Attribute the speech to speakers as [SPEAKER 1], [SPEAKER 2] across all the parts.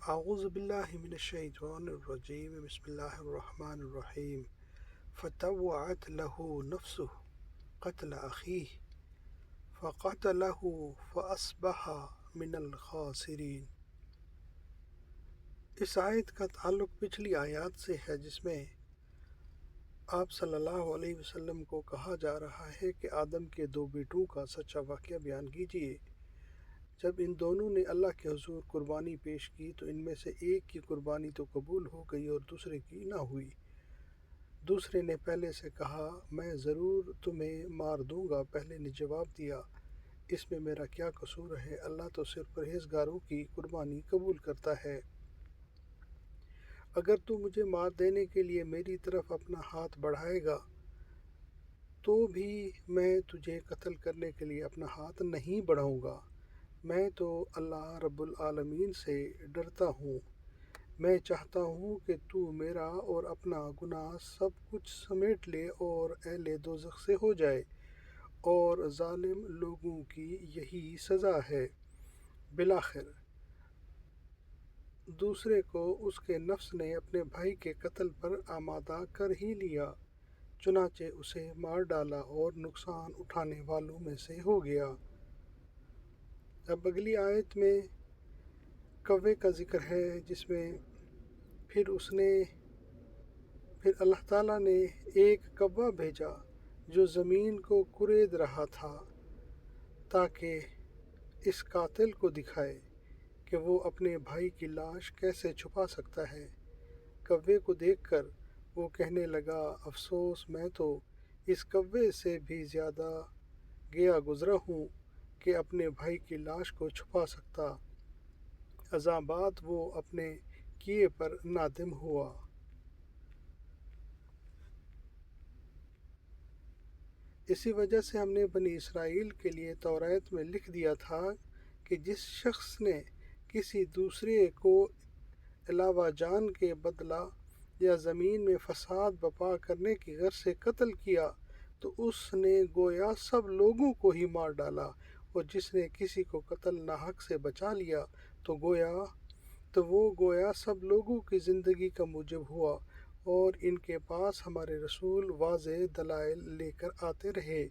[SPEAKER 1] اعوذ باللہ من الشیطان الرجیم بسم اللہ الرحمن الرحیم فطوعت له نفسه قتل اخیہ فقتله فاصبح من الخاسرین۔ اس آیت کا تعلق پچھلی آیات سے ہے جس میں آپ صلی اللہ علیہ وسلم کو کہا جا رہا ہے کہ آدم کے دو بیٹوں کا سچا واقعہ بیان کیجیے۔ جب ان دونوں نے اللہ کے حضور قربانی پیش کی تو ان میں سے ایک کی قربانی تو قبول ہو گئی اور دوسرے کی نہ ہوئی۔ دوسرے نے پہلے سے کہا میں ضرور تمہیں مار دوں گا۔ پہلے نے جواب دیا اس میں میرا کیا قصور ہے، اللہ تو صرف پرہیزگاروں کی قربانی قبول کرتا ہے۔ اگر تو مجھے مار دینے کے لیے میری طرف اپنا ہاتھ بڑھائے گا تو بھی میں تجھے قتل کرنے کے لیے اپنا ہاتھ نہیں بڑھاؤں گا۔ میں تو اللہ رب العالمین سے ڈرتا ہوں۔ میں چاہتا ہوں کہ تو میرا اور اپنا گناہ سب کچھ سمیٹ لے اور اہل دوزخ سے ہو جائے، اور ظالم لوگوں کی یہی سزا ہے۔ بالآخر دوسرے کو اس کے نفس نے اپنے بھائی کے قتل پر آمادہ کر ہی لیا، چنانچہ اسے مار ڈالا اور نقصان اٹھانے والوں میں سے ہو گیا۔ اب اگلی آیت میں کوے کا ذکر ہے جس میں پھر اللہ تعالیٰ نے ایک کوہ بھیجا جو زمین کو کورید رہا تھا تاکہ اس قاتل کو دکھائے کہ وہ اپنے بھائی کی لاش کیسے چھپا سکتا ہے۔ کوے کو دیکھ کر وہ کہنے لگا افسوس، میں تو اس کوے سے بھی زیادہ گیا گزرا ہوں کہ اپنے بھائی کی لاش کو چھپا سکتا۔ ازاں بعد وہ اپنے کیے پر نادم ہوا۔ اسی وجہ سے ہم نے بنی اسرائیل کے لیے توریت میں لکھ دیا تھا کہ جس شخص نے کسی دوسرے کو علاوہ جان کے بدلہ یا زمین میں فساد برپا کرنے کی غرض سے قتل کیا تو اس نے گویا سب لوگوں کو ہی مار ڈالا، اور جس نے کسی کو قتل ناحق سے بچا لیا تو وہ گویا سب لوگوں کی زندگی کا موجب ہوا۔ اور ان کے پاس ہمارے رسول واضح دلائل لے کر آتے رہے،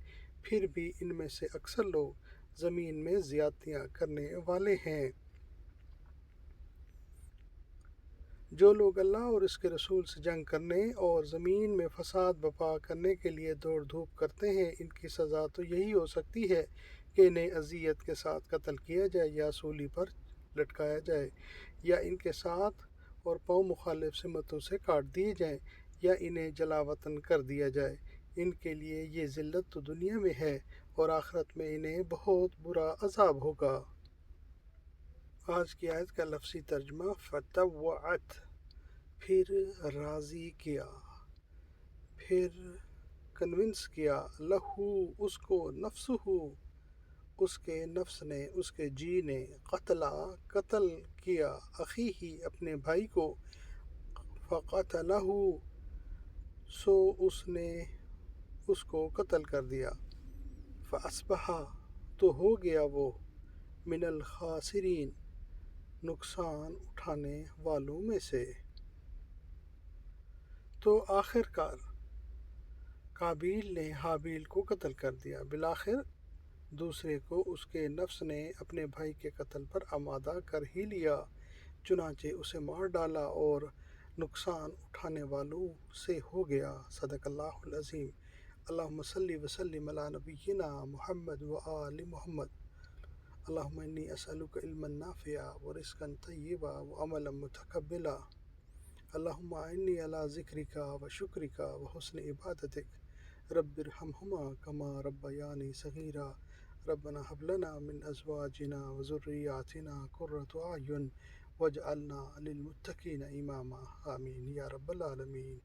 [SPEAKER 1] پھر بھی ان میں سے اکثر لوگ زمین میں زیادتیاں کرنے والے ہیں۔ جو لوگ اللہ اور اس کے رسول سے جنگ کرنے اور زمین میں فساد برپا کرنے کے لیے دوڑ دھوپ کرتے ہیں، ان کی سزا تو یہی ہو سکتی ہے کہ انہیں اذیت کے ساتھ قتل کیا جائے یا سولی پر لٹکایا جائے، یا ان کے ساتھ اور پاؤں مخالف سمتوں سے کاٹ دیے جائیں، یا انہیں جلا وطن کر دیا جائے۔ ان کے لیے یہ ذلت تو دنیا میں ہے، اور آخرت میں انہیں بہت برا عذاب ہوگا۔ آج کی آیت کا لفظی ترجمہ فطوعت، پھر راضی کیا، پھر کنونس کیا، لہو اس کو، نفسہ اس کے نفس نے، اس کے جی نے، قتل کیا، اخیہ اپنے بھائی کو، فقتلہ سو اس نے اس کو قتل کر دیا، فاصبح تو ہو گیا وہ، من الخاسرین نقصان اٹھانے والوں میں سے۔ تو آخر کار قابیل نے حابیل کو قتل کر دیا۔ بالآخر دوسرے کو اس کے نفس نے اپنے بھائی کے قتل پر آمادہ کر ہی لیا، چنانچہ اسے مار ڈالا اور نقصان اٹھانے والوں سے ہو گیا۔ صدق اللہ العظیم۔ اللہم صلی وسلم علی نبینا محمد وآل محمد۔ اللہم انی اسألک علما نافعا ورزقا طیبا وعملا متقبلا۔ اللہم اعنی علی ذکرک وشکرک وحسن عبادتک، رب ارحمہما کما ربیانی صغیرا۔ ربنا ھب لنا من ازواجنا وذریاتنا قرۃ اعین واجعلنا للمتقین اماما، آمین یا رب العالمین۔